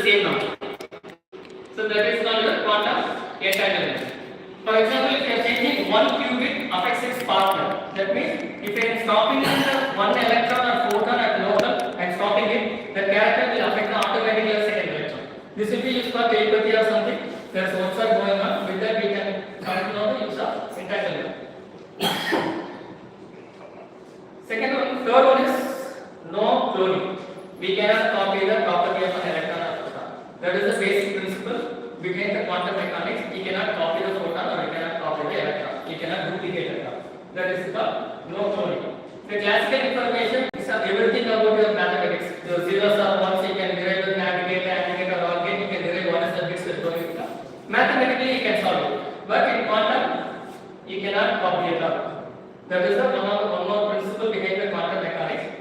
same number. So that is called the quantum entanglement. For example, if you are changing one qubit affects its partner. That means if I am stopping one electron or photon at local and stopping it, the character will affect the automatically second electron. This will be used for telepathy or something. There is works are going on. With that we can come to know the use of entanglement. Second one, third one is no cloning. We cannot copy the property of an electron or photon. That is the basic principle behind the quantum mechanics. You cannot copy the photon or you cannot copy the electron. You cannot duplicate electron. That is called no cloning. The classical information is everything about your mathematics. The zeros or ones you can derive with navigate or OR gate. You can derive what is the bits with going. Mathematically you can solve it. But in quantum, you cannot copy it up. That is the one more principle behind the quantum mechanics.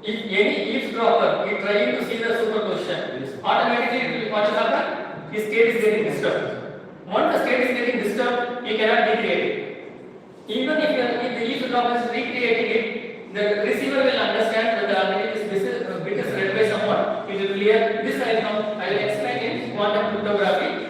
If any eavesdropper is trying to see the superposition, automatically what will happen? His state is getting disturbed. Once the state is getting disturbed, you cannot recreate it. Even if the eavesdropper is recreating it, the receiver will understand that this bit is read by someone. It will clear. This I will explain in quantum cryptography.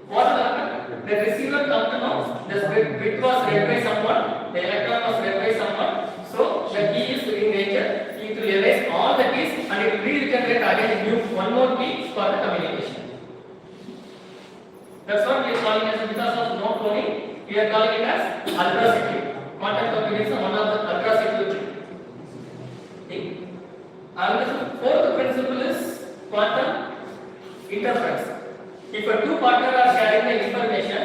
What will happen? The receiver comes to know this bit was read by someone, the electron was read by someone. So the key is in nature. It will erase all the keys and it will regenerate again one more key for the communication. That's what we are calling as, because of no cloning, we are calling it as ultra secure. Quantum computing is one of the ultra secure thing. And the fourth principle is quantum interference. If a two partners are sharing the information,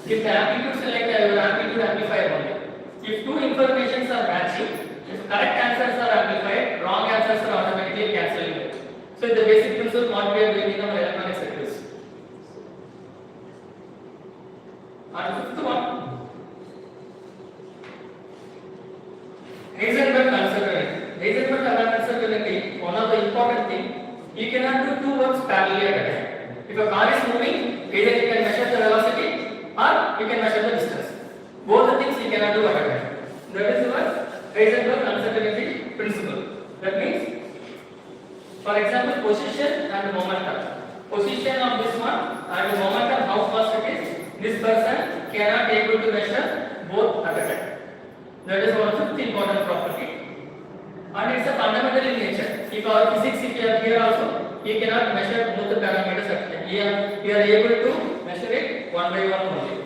if the amplitudes are like your amplitude amplifier only. If two informations are matching, if correct answers are amplified, wrong answers are automatically cancelled. So the basic principle what we are doing in our electronic circuits. And fifth one, Heisenberg uncertainty. Heisenberg uncertainty, one of the important thing, you cannot do two works parallelly at a time. If a car is moving, either you can measure the velocity or you can measure the distance. Both the things you cannot do at a time. That is what Heisenberg uncertainty principle. That means, for example, position and momentum. Position of this one and momentum, how fast it is. This person cannot be able to measure both at a time. That is one of the important property. And it's a fundamental in nature. If our physics, if you are here also, you cannot measure both the parameters at a time. You are able to measure it one by one only.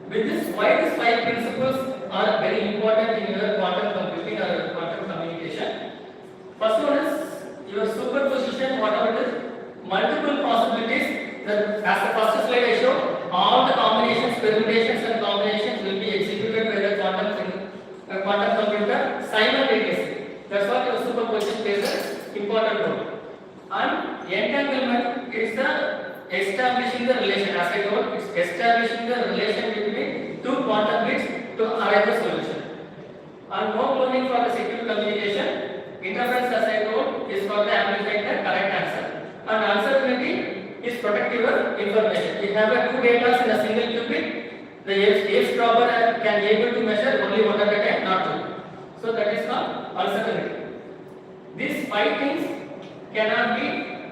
With this, why these five principles are very important in your quantum computing or quantum communication? First one is your superposition, whatever it is, multiple possibilities. As the first slide I showed, all the combinations, permutations and combinations will be executed by the quantum computer simultaneously. That's what your superposition plays an important role. And entanglement is the establishing the relation. As I told, it's establishing the relation between two quantum bits to arrive at the solution. And no cloning for the secure communication. Interference, as I told, is for the amplifying the correct answer. And uncertainty is protect your information. You have two data in a single qubit. The eavesdropper can be able to measure only one at a time, not two. So that is called uncertainty. These five things cannot be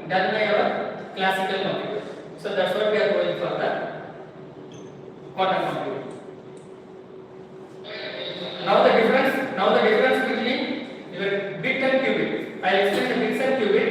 done by our classical computer. So that's what we are going for the quantum computing. Now the difference between your bit and qubit. I explain the bits and qubit.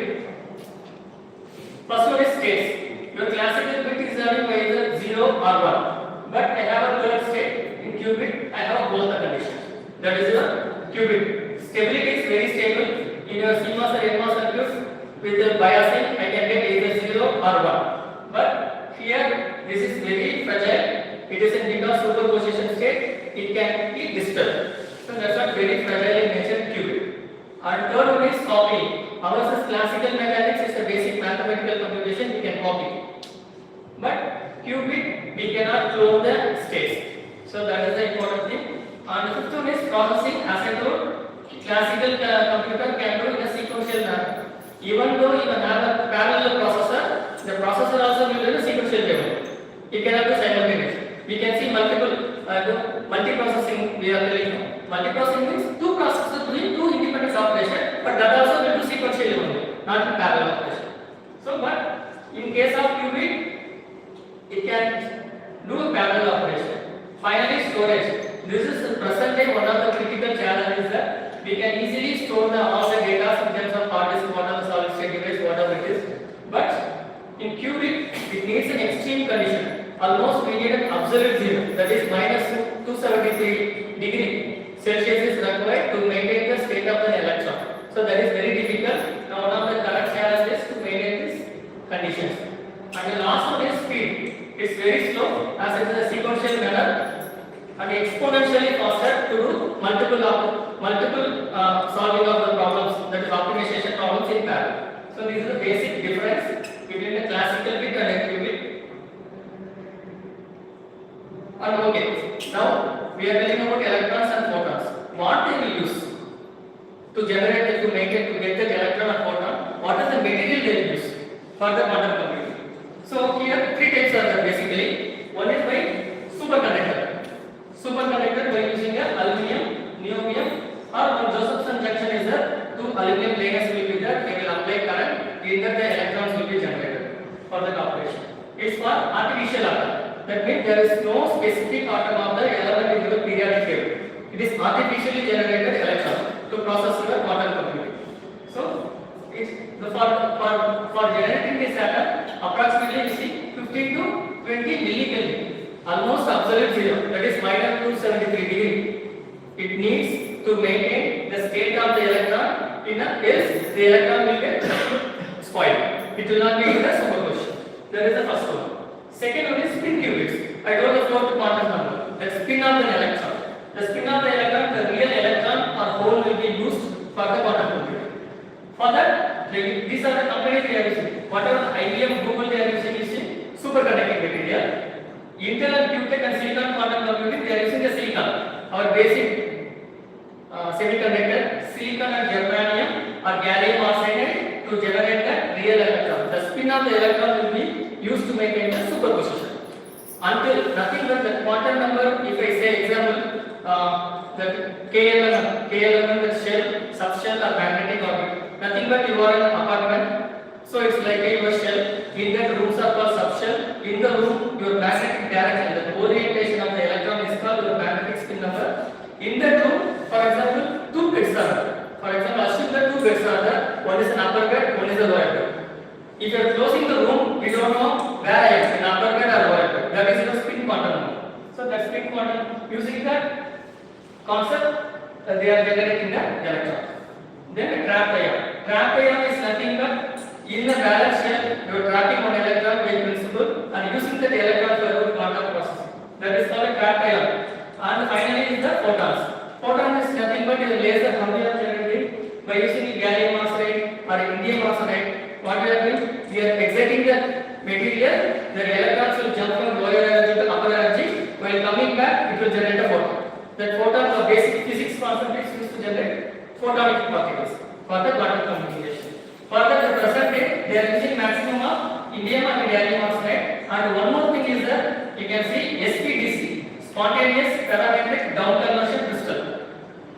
First one is states. Your classical bit is having either 0 or 1. But I have a third state. In qubit, I have both the conditions. That is your qubit. Stability is very stable. In your CMOS or NMOS circuits, with the biasing, I can get either 0 or 1. But here, this is very fragile. It is in because superposition state, it can be disturbed. So that's not very fragile in nature qubit. And third one is copying. Ours is classical mechanics, is a basic mathematical computation, we can copy. But qubit, we cannot clone the states. So that is the important thing. And the fifth one is processing. As I told, classical computer can do in a sequential manner. Even though you have a parallel processor, the processor also will do in a sequential level. You cannot do simultaneous. We can see multiprocessing. We are telling you. Multiprocessing means two processors doing two independent operations, but that also will do sequentially only, not in parallel operation. So, but difficult. Now one of the correct challenges to maintain these conditions. And the last one is speed. It's very slow as it is a sequential manner and exponentially faster to do multiple solving of the problems, that is optimization problems in parallel. So this is the basic difference between the classical bit and a qubit. And okay, now we are telling about electrons and photons. What they will use to generate, to make it, to get the electron and photon? What is the material they will use for the quantum computing? So here three types are there basically. One is by superconductor. Superconductor by using a aluminum, niobium, or one Josephson junction is there. Two aluminum layers will be there. They will apply current. In that the electrons will be generated for the operation. It's for artificial atom. That means there is no specific atom of the element in the periodic table. It is artificially generated electron to process your quantum computing. So it's for generating this atom, approximately you see 15 to 20 millikelvin, almost absolute zero. That is minus 273 degree. It needs to maintain the state of the electron. In a case, the electron will get spoiled. It will not be in the superposition. That is the first one. Second one is spin qubits. I told the fourth quantum number. The spin of the electron. The spin of the electron, the real electron or hole will be used for the quantum computing. For that, these are the companies they are using. Whatever IBM, Google they are using superconducting material. Intel and QTech and silicon quantum computing they are using the silicon. Our basic semiconductor, silicon and germanium or gallium arsenide to generate the real electron. The spin of the electron will be used to maintain the superposition. Until nothing but the quantum number, if I say example, the K11, the shell, subshell or magnetic orbit, nothing but you are in an apartment, so it's like your shell. In that rooms are called subshell. In the room, your magnetic direction, the orientation of the electron is called your magnetic spin number. In that room, for example, two bits are there. For example, assume that two bits are there. One is an upper bed, one is a lower bed. If you are closing the room, we don't know where I am, in upper bed or lower bed. That is the spin quantum number. So that spin quantum, using that concept, they are generating the electron. Then a trapped ion. Trapped ion is nothing but in the valence shell, you are trapping one electron by principle and using that electron for your quantum processing. That is called a trapped ion. And finally is the photons. Photon is nothing but a laser how we are generating by using gallium arsenide or indium arsenide. What we are doing? We are exciting the material, the electrons will jump from lower energy to upper energy. While coming back, it will generate a photon. That photon, the basic physics concept is used to generate photonic particles for the quantum communication. Further, the present day, they are using maximum of indium and gallium arsenide. And one more thing is that you can see SPDC, spontaneous parametric down conversion crystal.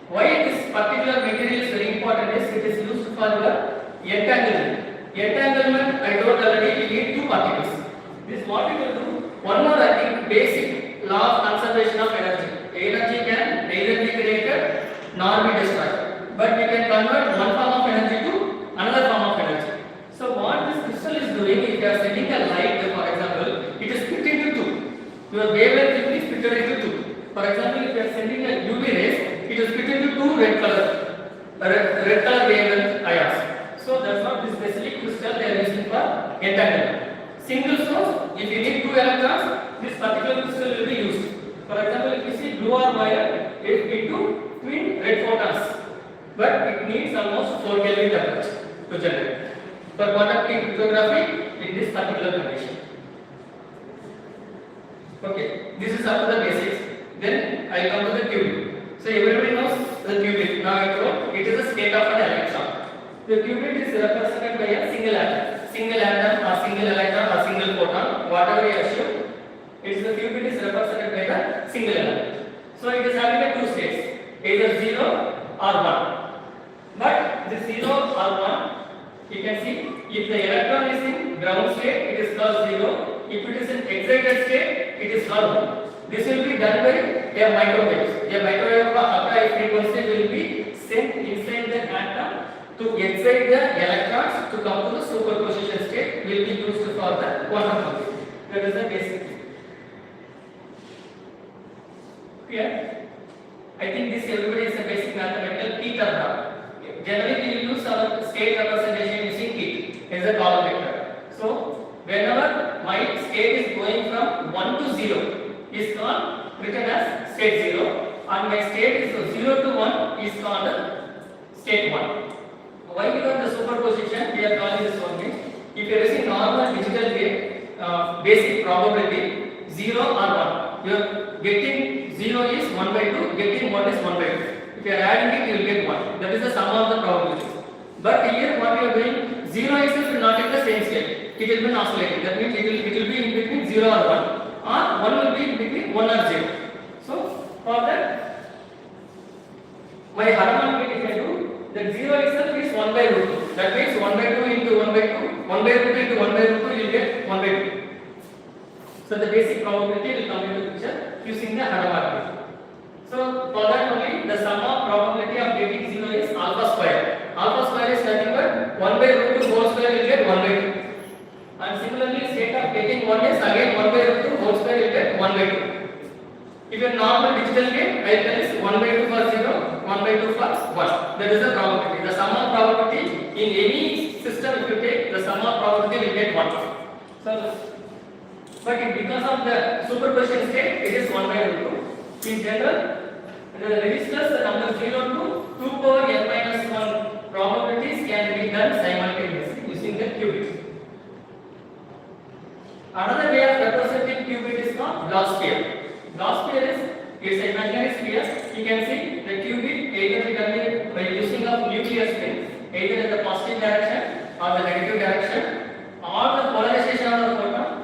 Why this particular material is very important is it is used for your entanglement. Entanglement, I told already, we need two particles. This what we will do. One more, I think, basic law of conservation of energy. Energy can neither be created nor be destroyed. But we can convert one form of energy to another form of energy. So what this crystal is doing, if you are sending a light, for example, it is split into two. Your wavelength will be split into two. For example, if you are sending a UV rays, it is split into two red color wavelength ions. So that's what this specific crystal they are using for entanglement. Single source, if you need two electrons, this particular crystal will be used. For example, if you see blue or violet, it into twin red photons, but it needs almost 4 Kelvin temperature to generate. For quantum cryptography, in this particular condition. Okay, this is up to the basics. Then I come to the qubit. So everybody knows the qubit. Now I told it is a state of an electron. The qubit is represented by a single atom. Single atom or single electron or single photon, whatever you assume, the qubit is represented by the single element. So it is having a two states, either 0 or 1. But the 0 or 1, you can see, if the electron is in ground state, it is called 0. If it is in excited state, it is called 1. This will be done by a microwave. A microwave of high frequency will be sent inside the atom to excite the electrons to come to the superposition state, will be used for the quantum computing. That is the basic thing. Clear? I think this everybody is a basic mathematical peak or not. Generally we will use our state representation using key is a column vector. So whenever my state is going from 1 to 0 is called written as state 0, and my state is 0 to 1 is called state 1. Why? Because the superposition we are calling this one means if you are using normal digital gate basic probability 0 or 1, you are getting 0 is 1 by 2, getting 1 is 1 by 2. If you are adding it, you will get 1. That is the sum of the probabilities. But here what you are doing, 0 itself will not take the same state. It will be oscillating. That means it will be in between 0 or 1, or 1 will be in between 1 or 0. So for that, my harmonic gate if I do, that 0 itself is 1 by root 2. That means 1 by 2 into 1 by 2, 1 by root 2 into 1 by root 2, you will get 1 by 2. So the basic probability will come into picture using the harmonic gate. So for that only the sum of probability of getting 0 is alpha square. Alpha square is nothing but 1 by root 2 whole square will get 1 by 2. And similarly state of getting 1 is again 1 by root 2 whole square will get 1 by 2. If your normal digital gate, I tell is 1 by 2 for 0, 1 by 2 for 1. That is the probability. The sum of probability in any system if you take, the sum of probability will get 1. So, but because of the superposition state, it is 1 by root 2. In general, the registers the number 0 to 2 power n minus 1 probabilities can be done simultaneously using the qubit. Another way of representing qubit is called block sphere. Block sphere is an imaginary sphere. You can see the qubit either be conveyed by using of nuclear spin, either in the positive direction or the negative direction, or the polarization of the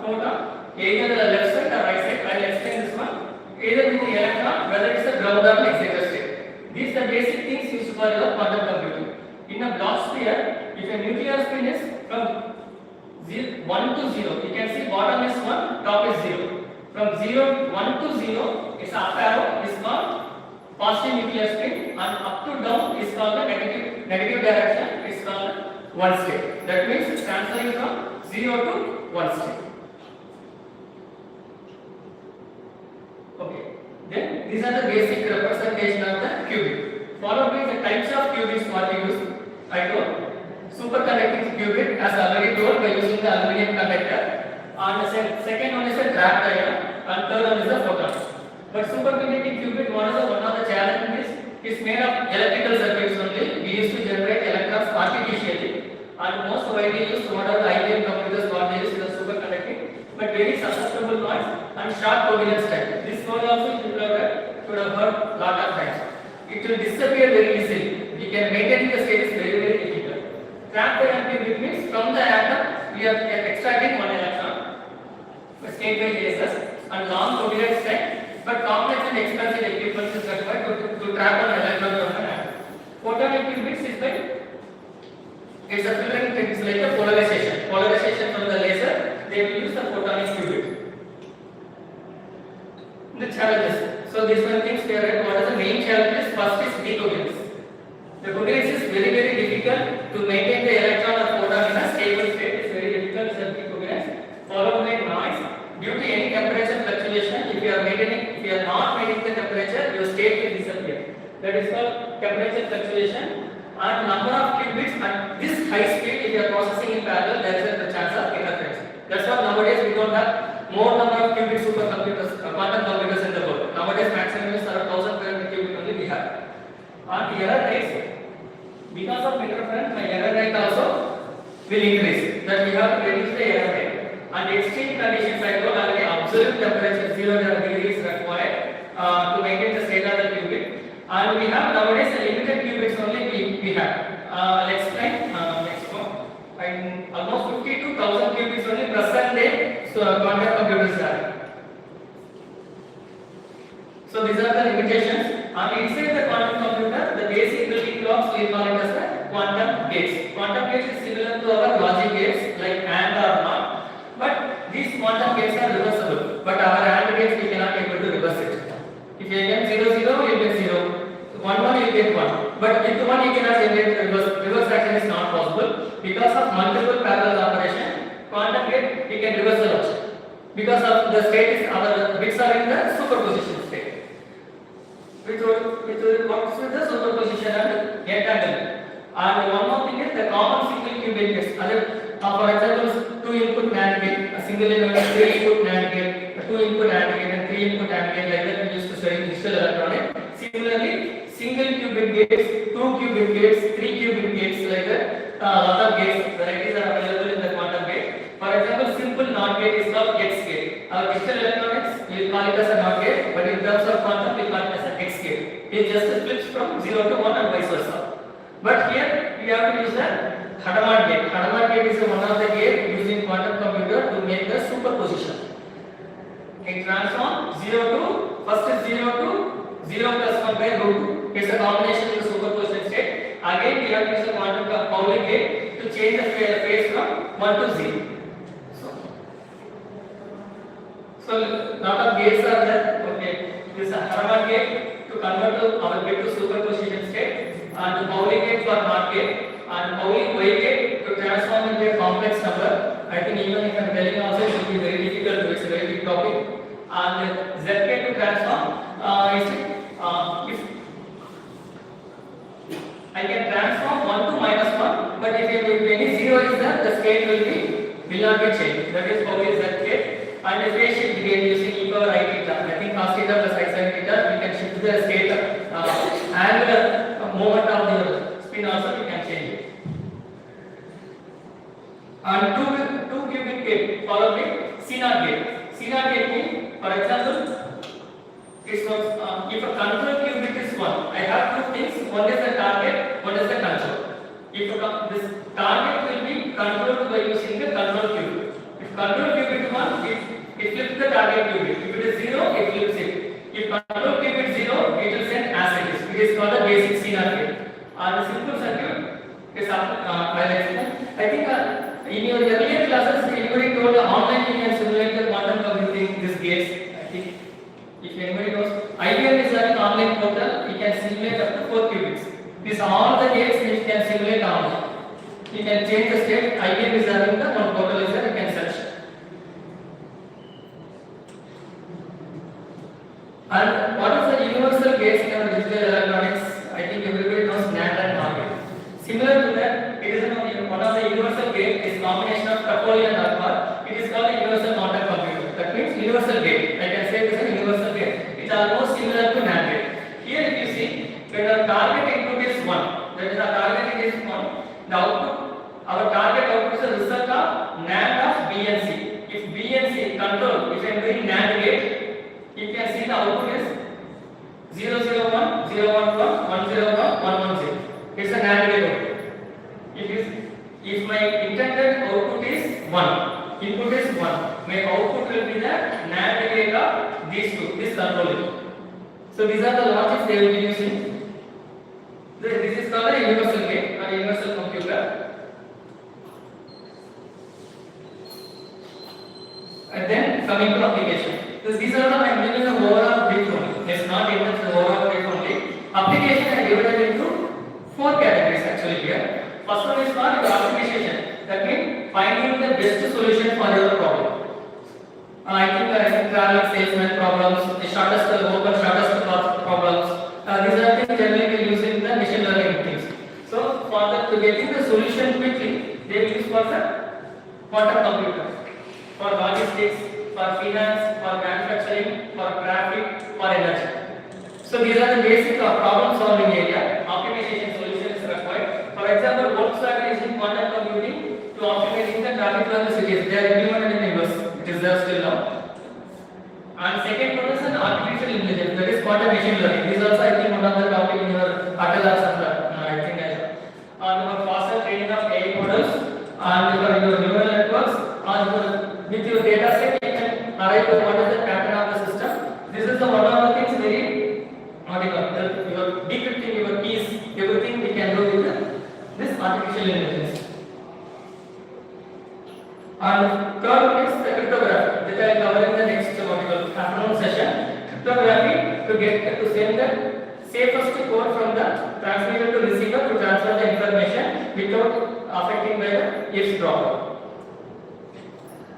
photon, either the left side or right side. I will explain this one. Either with the electron, whether it is a ground or excited state. These are basic things used for your quantum computing. In a block sphere, if a nuclear spin is from 1 to 0, you can see bottom is 1, top is 0. From 1 to 0 is up arrow is called positive nuclear spin, and up to down is called the negative direction is called one state. That means it's transferring from 0 to 1 state. Okay. Then these are the basic representation of the qubit. Followed by the types of qubits what we use. I told superconducting qubit as already told by using the aluminum conductor. And the second one is a trapped ion, and third one is the photon. But superconducting qubit, one of the challenges is made of electrical circuits only. We used to generate electrons artificially, and most widely used what are the IBM computers what they use is the superconducting, but very susceptible noise and short coherence time. This one also you should have heard lot of times. It will disappear very easily. We can maintain the state is very difficult. Trapped ion qubit means from the atom we are extracting one electron. State by lasers and long coherence time, but complex and expensive equipment is required to trap an electron from an atom. Photonic qubits is by it's a filtering technique like a polarization from the laser. They will use the photonic qubit. The challenges. So these one things we are read. What are the main challenges? First is decoherence. The coherence is very difficult to maintain the electron or photon in a stable state. It's very difficult to decoherence. Followed by noise. Due to any temperature fluctuation, if you are not maintaining the temperature, your state will disappear. That is called temperature fluctuation. And number of qubits at this high speed, if you are processing in parallel, there is a chance of interference. That's why nowadays we don't have more number of qubit supercomputers, quantum computers in the world. Nowadays maximum is around 1500 qubit only we have. And error rates, because of interference, my error rate also will increase. That we have to reduce the error rate. And extreme conditions I told already, absolute temperature 0 degrees required to maintain the state of the qubit. And we have nowadays a limited qubits only we have. I'll explain next one. And almost 52,000 qubits only present day quantum computers have. So these are the limitations. And inside the quantum computer, the basic building blocks we call it as the quantum gates. Quantum gates is similar to our logic gates like AND or NOT. But these quantum gates are reversible. But our AND gates we cannot able to reverse it. If you get 0 0, you get 0. 1 1, you get 1. But with 1 you cannot generate reverse. Reverse action is not possible because of multiple parallel operation. Quantum gate we can reverse the logic because of the state is our bits are in the superposition state. Which works with the superposition and entanglement. And one more thing is the common single qubit gates. For example, 2-input NAND gate, a single input 3-input NAND gate, a 2-input AND gate, and 3-input AND gate, like that we used to study in digital electronics. Similarly, single qubit gates, 2-qubit gates, 3-qubit gates, like that, lot of gates varieties are available in the quantum gate. For example, simple NOT gate is called X gate. Our digital electronics, we will call it as a NOT gate, but in terms of quantum, we call it as an X gate. It just flips from 0 to 1 and vice versa. But here we have to use a Hadamard gate. Hadamard gate is one of the gate used in quantum computer to make the superposition. It transforms 0 to, first is 0 to 0 plus 1 by root 2. It's a combination of the superposition state. Again we have to use a quantum Pauli gate to change the phase from 1 to 0. So lot of gates are there. Okay, this is a Hadamard gate to convert our gate to superposition state, and Pauli gate for NOT gate, and Pauli Y gate to transform into a complex number. I think even if I am telling also it will be very difficult, it's a very big topic. And Z gate to transform if I can transform 1 to -1, but if any 0 is there, the state will not be changed. That is Pauli Z gate. And the phase shift gate using e power I theta. I think cos theta plus I sin theta, we can shift the state angular moment of the spin also we can change it. And 2-qubit gate followed by CNOT gate. CNOT gate means, for example, if a control qubit is 1, I have two things. One is the target, one is the control. If this target will be controlled by using the control qubit. If control qubit is 1, it flips the target qubit. If it is 0, it flips it. If control qubit is 0, it will send as it is. It is called a basic CNOT gate. And the simple circuit is I think in your earlier classes, anybody told online you can simulate the quantum computing these gates. I think if anybody knows, IBM is an online portal. You can simulate up to 4 qubits. These are all the gates which can simulate online. You can change the state. IBM is having the one portal is there. You can search. And what is the universal gates in our digital electronics? I think everybody knows NAND and NOR gate. Similar to that, it is one of the universal gate is combination of Topoli and Alpha. It is called a universal quantum computer. That means universal gate. I can say this is a universal gate. It is almost similar to NAND gate. Here if you see, when our target input is 1, that is our target is 1, the output, our target output is a result of NAND of B and C. If B and C control, if I am doing NAND gate, you can see the output is 001, 011, 101, 110. It's a NAND gate output. If my intended output is 1, input is 1, my output will be the NAND gate of these two, this control. So these are the logics they will be using. This is called a universal gate or universal computer. And then coming to application. So these are the I am giving the overall brief only. It's not even the overall brief only. Application I divided into 4 categories actually here. First one is for your optimization. That means finding the best solution for your problem. I think traveling salesman problems, the shortest path problems. These are things generally we use in the machine learning things. So to getting the solution quickly, they will use for the quantum computer, for logistics, for finance, for manufacturing, for traffic, for energy. So these are the basic problem solving area. Optimization solution is required. For example, Volkswagen is using quantum computing to optimizing the traffic flow in the cities. They are implemented in the US. It is there still now. And second one is an artificial intelligence. That is quantum machine learning. This is also I think one of the topic in your Atlas I think for faster training of AI models and for your neural networks and with your data set you can arrive at what is the pattern of the system. This is the one of the things very your decrypting your keys, everything we can do with this artificial intelligence. And third one is the cryptography, which I will cover in the next afternoon session. Cryptography to send the safest code from the transmitter to receiver to transfer the information without affecting by the eavesdropper.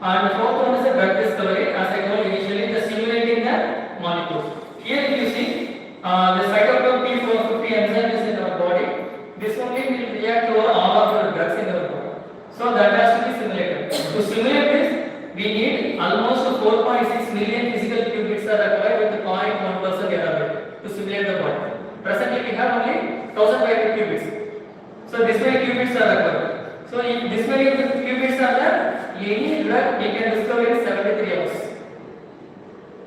And the fourth one is the drug discovery, as I told initially, the simulating the molecules. Here if you see the cytochrome P450 enzyme is in our body. This only will react 4.6 million physical qubits are required with 0.1% error rate to simulate the quantum. Presently we have only 1500 qubits. So this many qubits are required. So if this many qubits are there, any drug we can discover in 73 hours.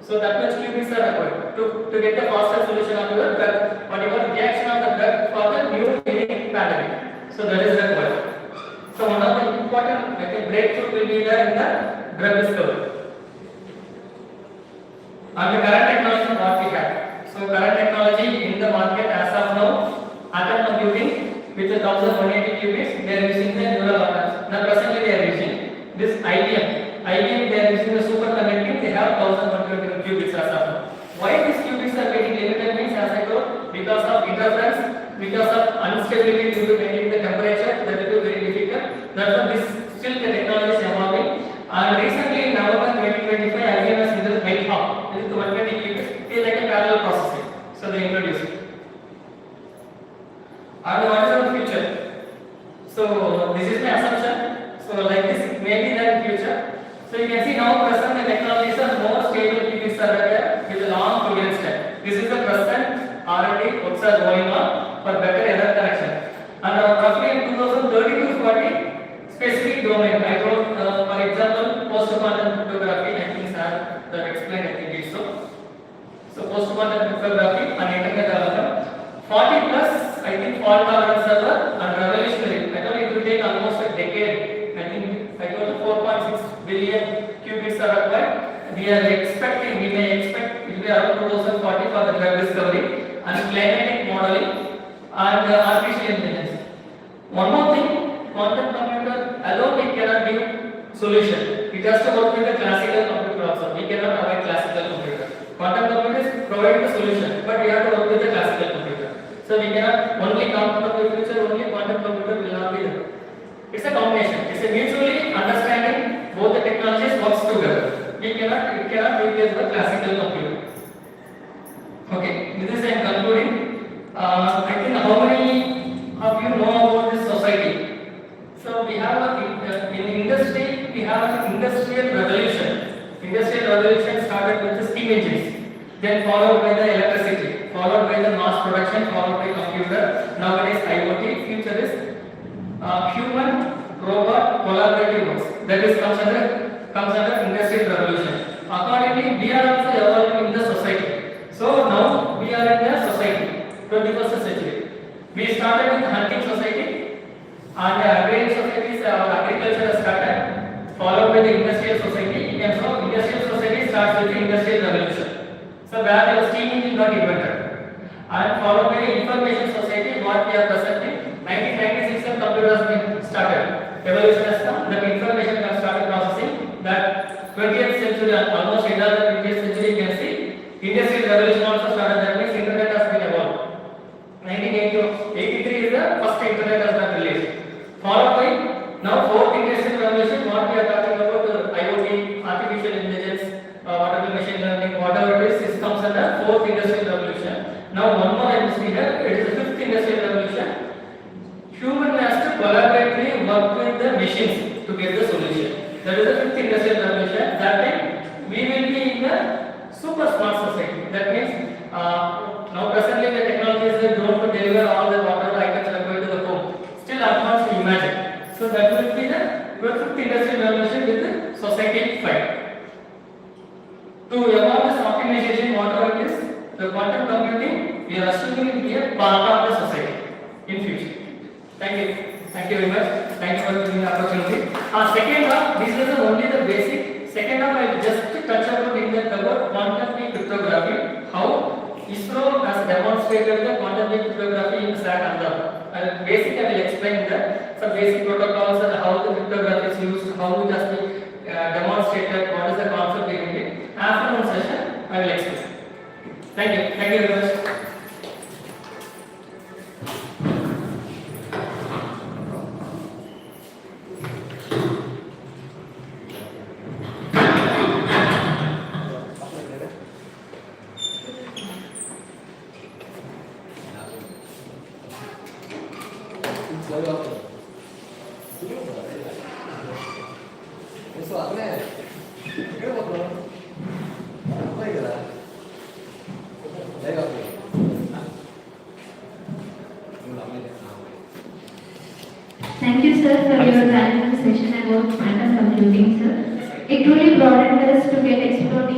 So that much qubits are required to get the faster solution of your drug, whatever reaction of the drug for the new unique pandemic. So that is required. So one of the important breakthrough will be there in the drug discovery. And the current technology what we have. So current technology in the market as of now, atom computing with 1180 qubits, they are using the neural atoms. Now presently they are using this IBM they are using the superconducting, they have 1120 qubits as of now. Why these qubits are getting limited means, as I told, because of interference, because of instability due to maintaining the temperature, that will be very difficult. That's why this still the technology is evolving. And recently in November 2025, IBM has introduced Deptof. This is the 120 qubits. It is like a parallel processing. So they introduced it. And what is the future? So this is my assumption. So like this may be there in future. So you can see now present the technologies are more stable qubits are there with a long coherence time. This is the present R&D works are going on for better error correction. And roughly in 2030 to 40 specific domain. I told for example post-quantum cryptography. I think sir that explained. I think it's so. So post-quantum cryptography and internet algorithm. 40 plus I think fault tolerance server and revolutionary. I told it will take almost a decade. I think I told 4.6 billion qubits are required. We may expect it will be around 2040 for the drug discovery and climatic modeling and artificial intelligence. One more thing, quantum computer alone it cannot give solution. It has to work with the classical computer also. We cannot avoid classical computer. Quantum computers provide the solution, but we have to work with the classical computer. So we cannot only quantum computer, only quantum computer will not be there. It's a combination. It's a mutually understanding both the technologies works together. It cannot replace the classical computer. Okay, with this I am concluding. I think how many of you know about this society? So we have in industry we have an industrial revolution. Industrial revolution started with the steam engines, then followed by the electricity, followed by the mass production, followed by computer. Nowadays IoT, future is human robot collaborative works. That is comes under industrial revolution. Accordingly, we are also evolving in the society. So now we are in the society, 21st century. We started with hunting society, and the agrarian societies, agriculture has started, followed by the industrial society. And so industrial society starts with the industrial revolution. So where the steam engine got invented, and followed by the information society, what we are presenting. 1996 when computers has been started. Evolution has come. The information has started processing. That 20th century, almost end of the 20th century, you can see industrial revolution also started. That means internet has been evolved. 1983 is the first internet has been released. Followed by now fourth industrial revolution. What we are talking about IoT, artificial intelligence, whatever machine learning, whatever it is comes under fourth industrial revolution. Now one more I will see here. It is the fifth industrial revolution. Human has to collaboratively work with the machines to get the solution. That is the fifth industrial revolution. That time we will be in the super smart society. That means now presently the technology is grown to deliver all the whatever items are going to the home. Still advanced to imagine. So that will be the fifth industrial revolution with the society 5. To evolve this optimization, whatever it is, the quantum computing, we are assuming it to be a part of the society in future. Thank you. Thank you very much. Thank you for giving the opportunity. Second half, this is only the basic. Second half, I will just touch about quantum cryptography. How ISRO has demonstrated the quantum cryptography in SAT and basic I will explain that some basic protocols and how the cryptography is used, how it has been demonstrated, what is the concept behind it. After one session, I will explain. Thank you. Thank you very much. Eso, Agnes, ¿qué Thank you, sir, for your valuable session about quantum computing, sir. It truly broadened us to get explored